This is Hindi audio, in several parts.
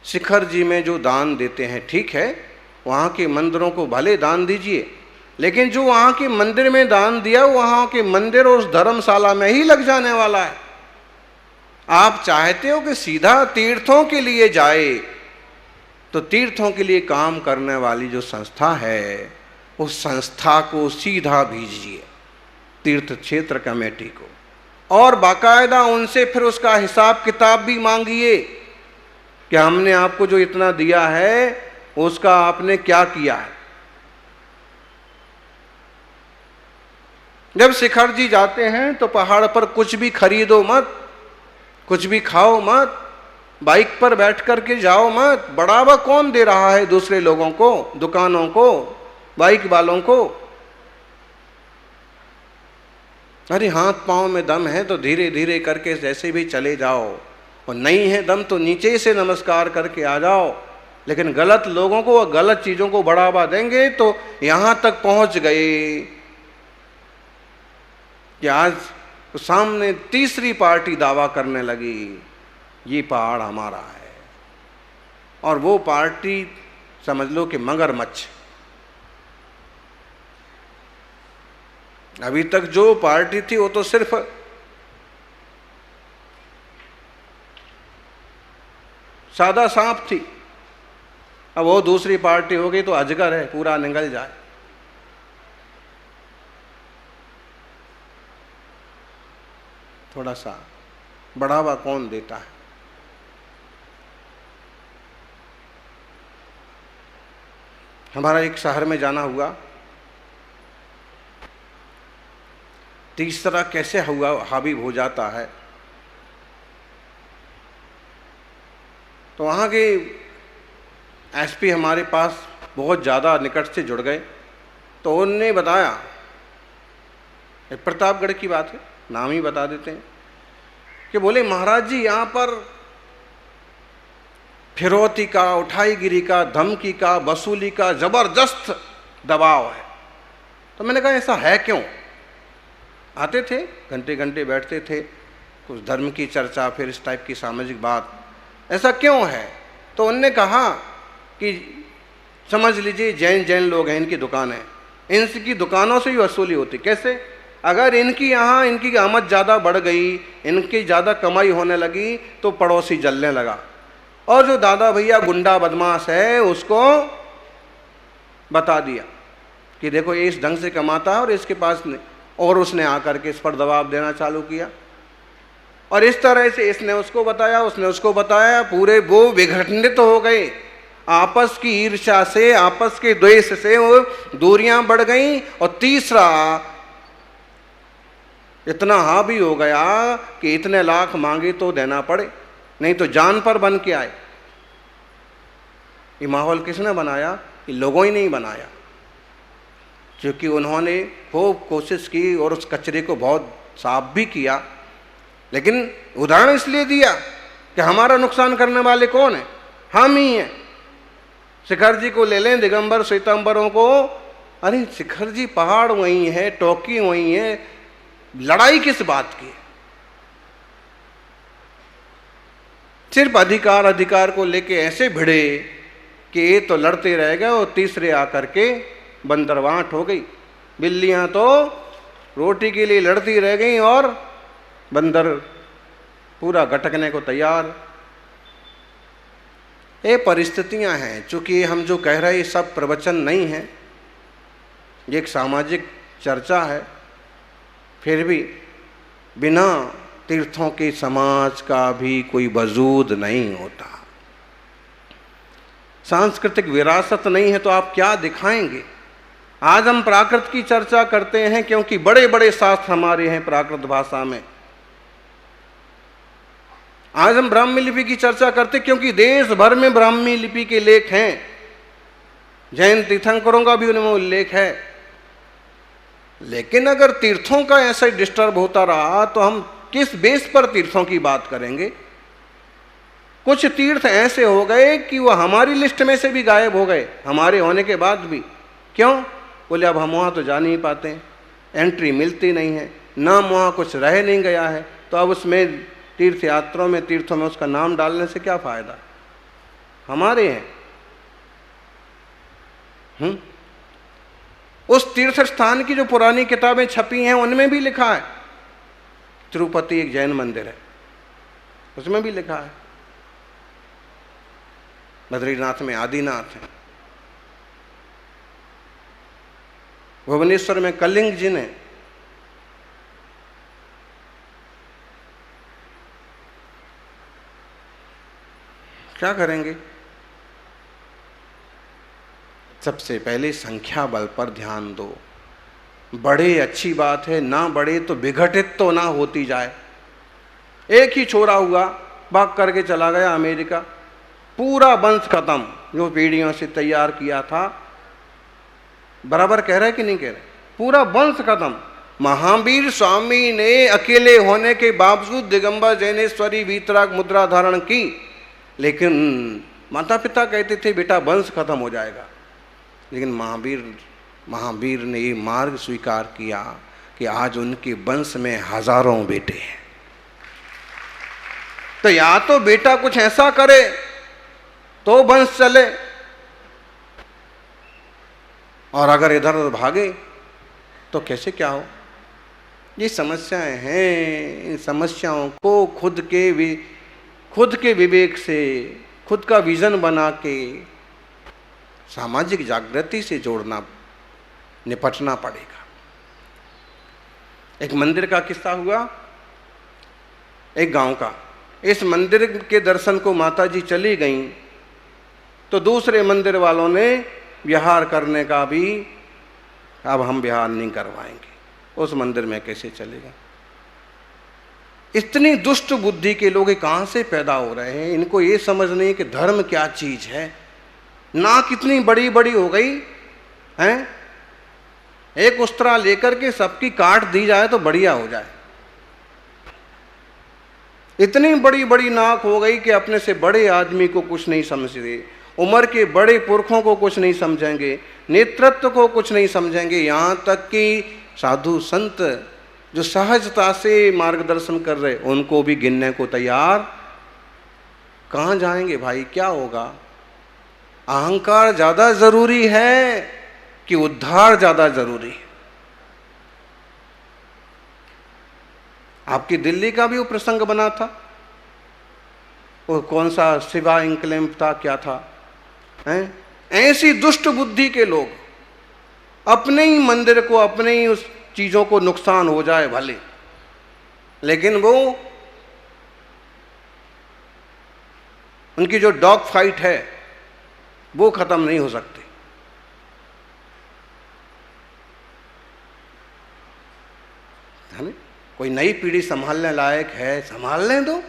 शिखर जी में जो दान देते हैं ठीक है, वहाँ के मंदिरों को भले दान दीजिए, लेकिन जो वहाँ के मंदिर में दान दिया वहाँ के मंदिर और उस धर्मशाला में ही लग जाने वाला है। आप चाहते हो कि सीधा तीर्थों के लिए जाए, तो तीर्थों के लिए काम करने वाली जो संस्था है उस संस्था को सीधा भेजिए तीर्थ क्षेत्र कमेटी को, और बाकायदा उनसे फिर उसका हिसाब किताब भी मांगिए कि हमने आपको जो इतना दिया है उसका आपने क्या किया है। जब शिखर जी जाते हैं तो पहाड़ पर कुछ भी खरीदो मत, कुछ भी खाओ मत, बाइक पर बैठ करके जाओ मत। बढ़ावा कौन दे रहा है दूसरे लोगों को, दुकानों को, बाइक वालों को? अरे हाथ पांव में दम है तो धीरे धीरे करके जैसे भी चले जाओ, और नहीं है दम तो नीचे से नमस्कार करके आ जाओ। लेकिन गलत लोगों को और गलत चीजों को बढ़ावा देंगे तो यहां तक पहुंच गए कि आज सामने तीसरी पार्टी दावा करने लगी ये पहाड़ हमारा है, और वो पार्टी समझ लो कि मगरमच्छ। अभी तक जो पार्टी थी वो तो सिर्फ सादा सांप थी, अब वो दूसरी पार्टी हो गई तो अजगर है, पूरा निगल जाए। थोड़ा सा बढ़ावा कौन देता है? हमारा एक शहर में जाना हुआ, तीसरा कैसे हुआ हावी हो जाता है, तो वहाँ के एसपी हमारे पास बहुत ज़्यादा निकट से जुड़ गए। तो उन्होंने बताया, प्रतापगढ़ की बात है, नाम ही बता देते हैं, कि बोले महाराज जी यहाँ पर फिरौती का, उठाईगिरी का, धमकी का, वसूली का जबरदस्त दबाव है। तो मैंने कहा ऐसा है क्यों? आते थे, घंटे घंटे बैठते थे, कुछ धर्म की चर्चा, फिर इस टाइप की सामाजिक बात, ऐसा क्यों है? तो उनने कहा कि समझ लीजिए जैन लोग हैं, इनकी दुकानें, इनकी दुकानों से ही वसूली होती। कैसे? अगर इनकी यहाँ इनकी आमद ज़्यादा बढ़ गई, इनकी ज़्यादा कमाई होने लगी तो पड़ोसी जलने लगा, और जो दादा भैया गुंडा बदमाश है उसको बता दिया कि देखो ये इस ढंग से कमाता है और इसके पास नहीं, और उसने आकर के इस पर दबाव देना चालू किया। और इस तरह से इसने उसको बताया, उसने उसको बताया, पूरे वो विघटित हो गए। आपस की ईर्ष्या से, आपस के द्वेष से वो दूरियां बढ़ गईं। और तीसरा इतना हावी हो गया कि इतने लाख मांगे तो देना पड़े, नहीं तो जान पर बन के आए। ये माहौल किसने बनाया? ये लोगों ही नहीं बनाया, क्योंकि उन्होंने खूब कोशिश की और उस कचरे को बहुत साफ भी किया। लेकिन उदाहरण इसलिए दिया कि हमारा नुकसान करने वाले कौन है? हम ही हैं। शिखर जी को ले लें, दिगंबर श्वेतांबरों को, अरे शिखर जी पहाड़ वहीं है, टोकी वहीं है, लड़ाई किस बात की? सिर्फ अधिकार को लेके ऐसे भिड़े कि ये तो लड़ते रह गए और तीसरे आकर के बंदरवांट हो गई। बिल्लियां तो रोटी के लिए लड़ती रह गई और बंदर पूरा गटकने को तैयार। ये परिस्थितियां हैं। चूंकि हम जो कह रहे हैं सब प्रवचन नहीं है, ये एक सामाजिक चर्चा है, फिर भी बिना तीर्थों के समाज का भी कोई वजूद नहीं होता। सांस्कृतिक विरासत नहीं है तो आप क्या दिखाएंगे? आज हम प्राकृत की चर्चा करते हैं क्योंकि बड़े बड़े शास्त्र हमारे हैं प्राकृत भाषा में। आज हम ब्राह्मी लिपि की चर्चा करते क्योंकि देश भर में ब्राह्मी लिपि के लेख हैं। जैन तीर्थंकरों का भी उनमें उल्लेख है। लेकिन अगर तीर्थों का ऐसा डिस्टर्ब होता रहा तो हम किस बेस पर तीर्थों की बात करेंगे? कुछ तीर्थ ऐसे हो गए कि वह हमारी लिस्ट में से भी गायब हो गए, हमारे होने के बाद भी। क्यों? बोले अब हम वहाँ तो जा नहीं पाते हैं, एंट्री मिलती नहीं है, नाम वहाँ कुछ रह नहीं गया है, तो अब उसमें तीर्थों में उसका नाम डालने से क्या फ़ायदा? हमारे हैं। उस तीर्थ स्थान की जो पुरानी किताबें छपी हैं उनमें भी लिखा है तिरुपति एक जैन मंदिर है, उसमें भी लिखा है। बद्रीनाथ में आदिनाथ है, भुवनेश्वर में कलिंग जिन है। क्या करेंगे? सबसे पहले संख्या बल पर ध्यान दो। बढ़े अच्छी बात है, ना बढ़े तो विघटित तो ना होती जाए। एक ही छोरा हुआ, भाग करके चला गया अमेरिका, पूरा वंश खत्म जो पीढ़ियों से तैयार किया था। बराबर कह रहे कि नहीं कह रहे? पूरा वंश खत्म। महावीर स्वामी ने अकेले होने के बावजूद दिगंबर जैनेश्वरी वीतराग मुद्रा धारण की, लेकिन माता पिता कहते थे बेटा वंश खत्म हो जाएगा। लेकिन महावीर ने ये मार्ग स्वीकार किया कि आज उनके वंश में हजारों बेटे हैं। तो या तो बेटा कुछ ऐसा करे तो वंश चले, और अगर इधर उधर भागे तो कैसे क्या हो। ये समस्याएं हैं। इन समस्याओं को खुद के विवेक से, खुद का विजन बना के सामाजिक जागृति से जोड़ना, निपटना पड़ेगा। एक मंदिर का किस्सा हुआ एक गांव का। इस मंदिर के दर्शन को माताजी चली गईं तो दूसरे मंदिर वालों ने विहार करने का भी, अब हम विहार नहीं करवाएंगे, उस मंदिर में कैसे चलेगा। इतनी दुष्ट बुद्धि के लोग कहाँ से पैदा हो रहे हैं। इनको ये समझ नहीं कि धर्म क्या चीज है। ना कितनी बड़ी बड़ी हो गई हैं, एक उस्तरा लेकर के सबकी काट दी जाए तो बढ़िया हो जाए। इतनी बड़ी बड़ी नाक हो गई कि अपने से बड़े आदमी को कुछ नहीं समझते, उम्र के बड़े पुरखों को कुछ नहीं समझेंगे, नेतृत्व को कुछ नहीं समझेंगे। यहाँ तक कि साधु संत जो सहजता से मार्गदर्शन कर रहे उनको भी गिनने को तैयार। कहाँ जाएंगे भाई? क्या होगा? अहंकार ज्यादा जरूरी है कि उद्धार ज्यादा जरूरी है? आपकी दिल्ली का भी वो प्रसंग बना था, वो कौन सा शिवा इंक्लेम था, क्या था हैं? ऐसी दुष्ट बुद्धि के लोग अपने ही मंदिर को, अपने ही उस चीजों को नुकसान हो जाए भले, लेकिन वो उनकी जो डॉग फाइट है वो खत्म नहीं हो सकती। है ना? कोई नई पीढ़ी संभालने लायक है, संभालने दो।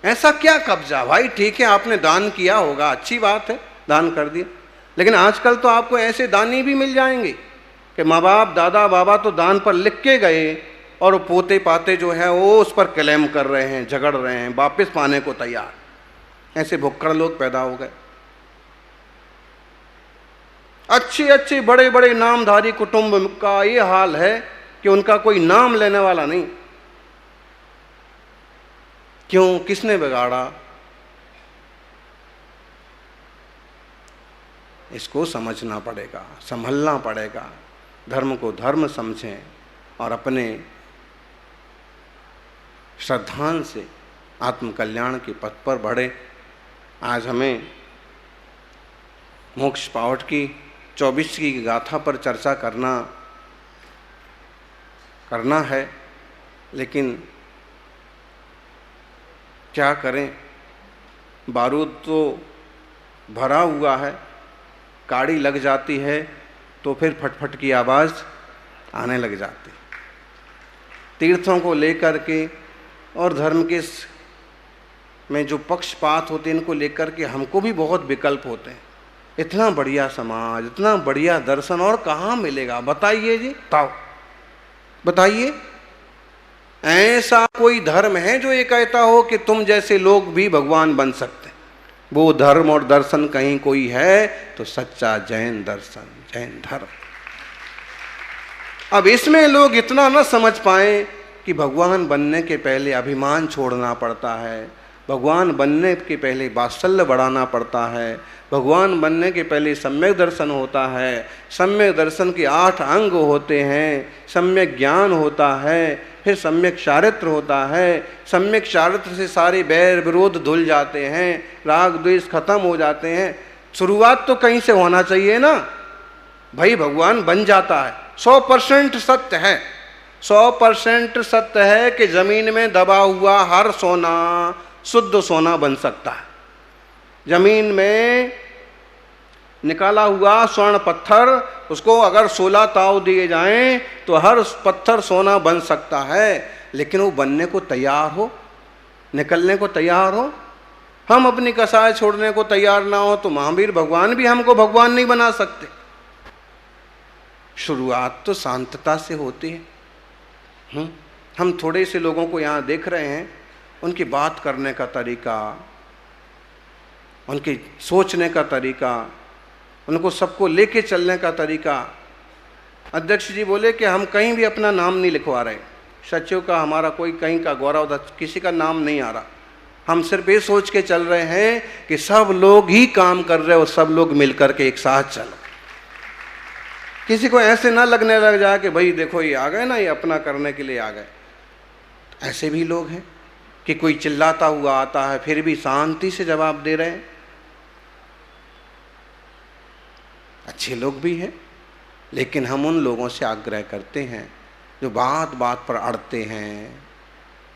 ऐसा क्या कब्जा भाई? ठीक है आपने दान किया होगा, अच्छी बात है, दान कर दिया, लेकिन आजकल तो आपको ऐसे दानी भी मिल जाएंगे कि माँ बाप दादा बाबा तो दान पर लिख के गए और पोते पाते जो है वो उस पर क्लेम कर रहे हैं, झगड़ रहे हैं, वापस पाने को तैयार। ऐसे भुक्कड़ लोग पैदा हो गए। अच्छे अच्छे बड़े बड़े नामधारी कुटुंब का ये हाल है कि उनका कोई नाम लेने वाला नहीं। क्यों? किसने बिगाड़ा? इसको समझना पड़ेगा, संभलना पड़ेगा। धर्म को धर्म समझें और अपने श्रद्धांत से आत्म कल्याण के पथ पर बढ़े। आज हमें मोक्ष पावट की 24वीं की गाथा पर चर्चा करना है, लेकिन क्या करें? बारूद तो भरा हुआ है, काड़ी लग जाती है तो फिर फटफट की आवाज़ आने लग जाती। तीर्थों को लेकर के और धर्म के में जो पक्षपात होते हैं इनको लेकर के हमको भी बहुत विकल्प होते हैं। इतना बढ़िया समाज, इतना बढ़िया दर्शन और कहाँ मिलेगा? बताइए जी, बताइए। ऐसा कोई धर्म है जो ये कहता हो कि तुम जैसे लोग भी भगवान बन सकते हैं? वो धर्म और दर्शन कहीं कोई है तो सच्चा जैन दर्शन, जैन धर्म। अब इसमें लोग इतना न समझ पाए कि भगवान बनने के पहले अभिमान छोड़ना पड़ता है, भगवान बनने के पहले वात्सल्य बढ़ाना पड़ता है, भगवान बनने के पहले सम्यक दर्शन होता है, सम्यक दर्शन के 8 अंग होते हैं, सम्यक ज्ञान होता है, फिर सम्यक चारित्र होता है, सम्यक चारित्र से सारे बैर विरोध धुल जाते हैं, राग द्वेष खत्म हो जाते हैं। शुरुआत तो कहीं से होना चाहिए ना, भाई भगवान बन जाता है। 100% सत्य है, 100% सत्य है कि जमीन में दबा हुआ हर सोना शुद्ध सोना बन सकता है। जमीन में निकाला हुआ स्वर्ण पत्थर, उसको अगर 16 ताव दिए जाएं तो हर पत्थर सोना बन सकता है, लेकिन वो बनने को तैयार हो, निकलने को तैयार हो। हम अपनी कसाय छोड़ने को तैयार ना हो तो महावीर भगवान भी हमको भगवान नहीं बना सकते। शुरुआत तो शांतता से होती है। हम थोड़े से लोगों को यहाँ देख रहे हैं, उनकी बात करने का तरीका, उनकी सोचने का तरीका, उनको सबको लेके चलने का तरीका। अध्यक्ष जी बोले कि हम कहीं भी अपना नाम नहीं लिखवा रहे, सचिव का हमारा कोई कहीं का गौरव किसी का नाम नहीं आ रहा। हम सिर्फ ये सोच के चल रहे हैं कि सब लोग ही काम कर रहे और सब लोग मिलकर के एक साथ चलो। किसी को ऐसे ना लगने लग जाए कि भाई देखो ये आ गए ना, ये अपना करने के लिए आ गए। ऐसे भी लोग हैं कि कोई चिल्लाता हुआ आता है फिर भी शांति से जवाब दे रहे हैं। अच्छे लोग भी हैं, लेकिन हम उन लोगों से आग्रह करते हैं जो बात बात पर अड़ते हैं,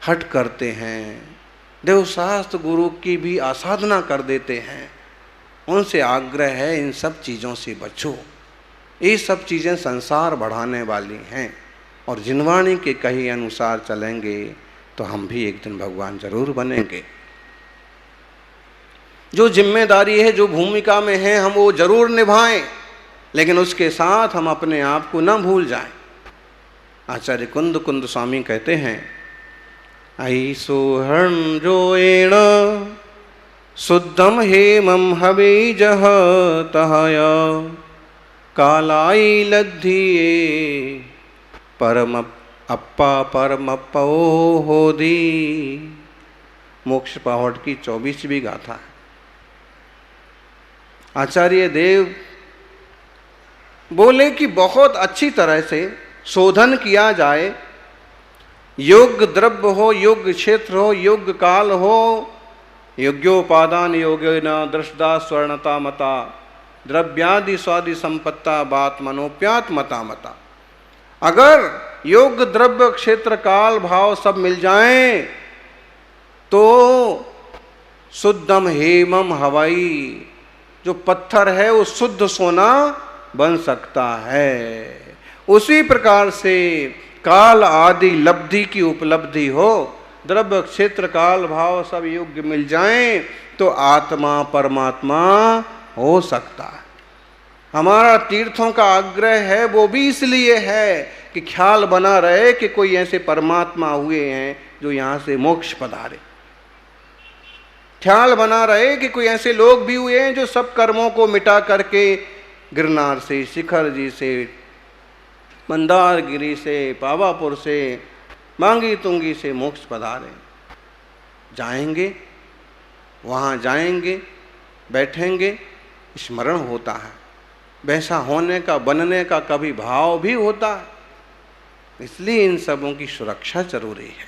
हट करते हैं, देवशास्त्र गुरु की भी आसाधना कर देते हैं। उनसे आग्रह है इन सब चीज़ों से बचो। ये सब चीज़ें संसार बढ़ाने वाली हैं, और जिनवाणी के कहे अनुसार चलेंगे तो हम भी एक दिन भगवान जरूर बनेंगे। जो जिम्मेदारी है, जो भूमिका में है, हम वो जरूर निभाएं, लेकिन उसके साथ हम अपने आप को न भूल जाएं। आचार्य कुंद कुंद स्वामी कहते हैं, आई सोहर्ण जोएण शुद्धम हेमम हवीजह तहय कालाई लद्धिये परम अप्पा परम पो होदी। मोक्ष पाहट की 24वीं गाथा है। आचार्य देव बोले कि बहुत अच्छी तरह से शोधन किया जाए, योग्य द्रव्य हो, योग्य क्षेत्र हो, योग्य काल हो, योग्योपादान योगेन दृष्टा स्वर्णता मता द्रव्यादि स्वादि संपत्ता बात मनोप्यात मता मता। अगर योग्य द्रव्य क्षेत्र काल भाव सब मिल जाएं तो शुद्धम हेमम हवाई, जो पत्थर है वो शुद्ध सोना बन सकता है। उसी प्रकार से काल आदि लब्धि की उपलब्धि हो, द्रव्य क्षेत्र काल भाव सब योग्य मिल जाएं तो आत्मा परमात्मा हो सकता है। हमारा तीर्थों का आग्रह है वो भी इसलिए है कि ख्याल बना रहे कि कोई ऐसे परमात्मा हुए हैं जो यहाँ से मोक्ष पधारे। ख्याल बना रहे कि कोई ऐसे लोग भी हुए हैं जो सब कर्मों को मिटा करके गिरनार से, शिखर जी से, मंदारगिरी से, पावापुर से, मांगी तुंगी से मोक्ष पधारे। जाएंगे, वहाँ जाएंगे, बैठेंगे, स्मरण होता है, वैसा होने का, बनने का कभी भाव भी होता है। इसलिए इन सबों की सुरक्षा जरूरी है।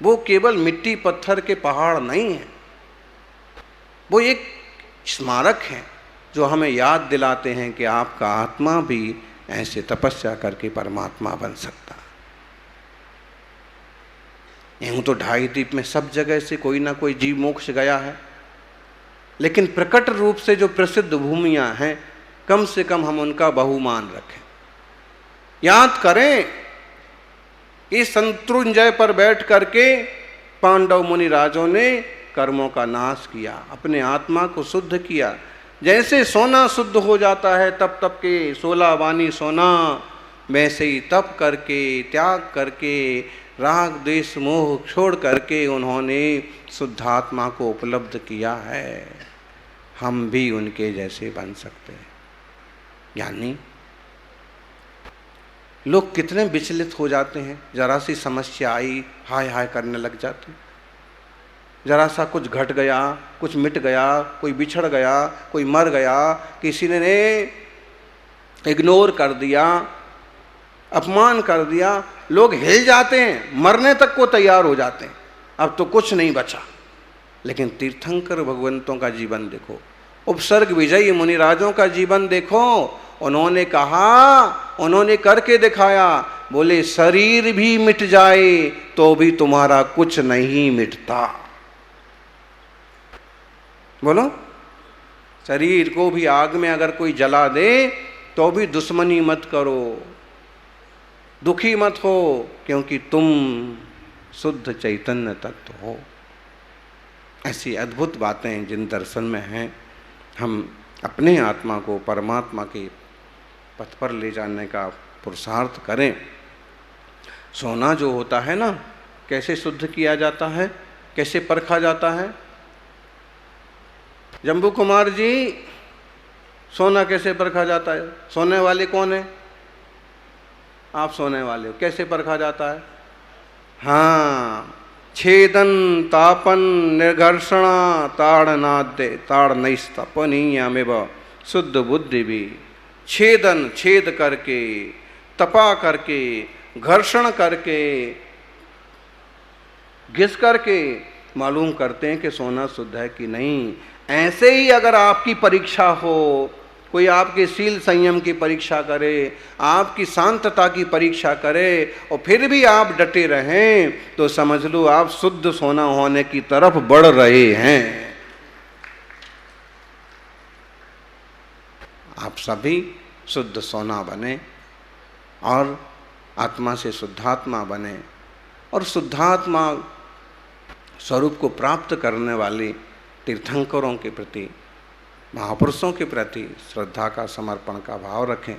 वो केवल मिट्टी पत्थर के पहाड़ नहीं है, वो एक स्मारक है जो हमें याद दिलाते हैं कि आपका आत्मा भी ऐसे तपस्या करके परमात्मा बन सकता है। यूं तो 2.5 द्वीप में सब जगह से कोई ना कोई जीव मोक्ष गया है, लेकिन प्रकट रूप से जो प्रसिद्ध भूमियां हैं, कम से कम हम उनका बहुमान रखें। याद करें, इस शत्रुंजय पर बैठ करके पांडव मुनि राजों ने कर्मों का नाश किया, अपने आत्मा को शुद्ध किया। जैसे सोना शुद्ध हो जाता है तप तप के 16 वाणी सोना, वैसे ही तप करके, त्याग करके, राग द्वेष मोह छोड़ करके उन्होंने शुद्धात्मा को उपलब्ध किया है। हम भी उनके जैसे बन सकते हैं। यानी लोग कितने विचलित हो जाते हैं, जरा सी समस्या आई हाय हाय करने लग जाते हैं। जरा सा कुछ घट गया, कुछ मिट गया, कोई बिछड़ गया, कोई मर गया, किसी ने इग्नोर कर दिया, अपमान कर दिया, लोग हिल जाते हैं, मरने तक को तैयार हो जाते हैं, अब तो कुछ नहीं बचा। लेकिन तीर्थंकर भगवंतों का जीवन देखो, उपसर्ग विजयी मुनिराजों का जीवन देखो, उन्होंने कहा, उन्होंने करके दिखाया, बोले शरीर भी मिट जाए तो भी तुम्हारा कुछ नहीं मिटता। बोलो, शरीर को भी आग में अगर कोई जला दे तो भी दुश्मनी मत करो, दुखी मत हो, क्योंकि तुम शुद्ध चैतन्य तत्व हो। ऐसी अद्भुत बातें जिन दर्शन में हैं, हम अपने आत्मा को परमात्मा के पथ पर ले जाने का पुरुषार्थ करें। सोना जो होता है ना, कैसे शुद्ध किया जाता है, कैसे परखा जाता है? जम्बू कुमार जी, सोना कैसे परखा जाता है? सोने वाले कौन है? आप सोने वाले हो, कैसे परखा जाता है? हाँ, छेदन तापन निर्घर्षणा ताड़नाद्य ताड़नैस्तपनीयमेव शुद्ध बुद्धि भी। छेदन, छेद करके, तपा करके, घर्षण करके, घिस करके मालूम करते हैं कि सोना शुद्ध है कि नहीं। ऐसे ही अगर आपकी परीक्षा हो, कोई आपके शील संयम की परीक्षा करे, आपकी शांतता की परीक्षा करे और फिर भी आप डटे रहें, तो समझ लो आप शुद्ध सोना होने की तरफ बढ़ रहे हैं। आप सभी शुद्ध सोना बने और आत्मा से शुद्धात्मा बने, और शुद्धात्मा स्वरूप को प्राप्त करने वाले तीर्थंकरों के प्रति, महापुरुषों के प्रति श्रद्धा का, समर्पण का भाव रखें।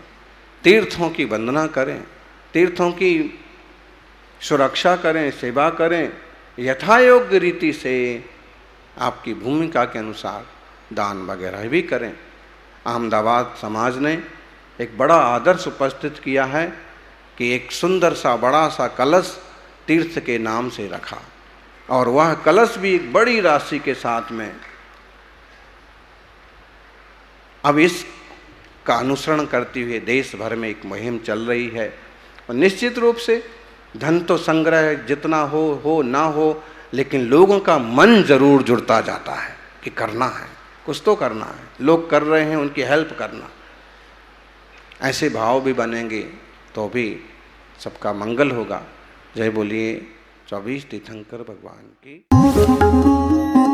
तीर्थों की वंदना करें, तीर्थों की सुरक्षा करें, सेवा करें, यथायोग्य रीति से आपकी भूमिका के अनुसार दान वगैरह भी करें। अहमदाबाद समाज ने एक बड़ा आदर्श उपस्थित किया है कि एक सुंदर सा बड़ा सा कलश तीर्थ के नाम से रखा, और वह कलश भी एक बड़ी राशि के साथ में। अब इसका अनुसरण करते हुए देश भर में एक मुहिम चल रही है, और निश्चित रूप से धन तो संग्रह जितना हो ना हो, लेकिन लोगों का मन जरूर जुड़ता जाता है कि करना है, कुछ तो करना है, लोग कर रहे हैं, उनकी हेल्प करना। ऐसे भाव भी बनेंगे तो भी सबका मंगल होगा। जय बोलिए 24 तीर्थंकर भगवान की।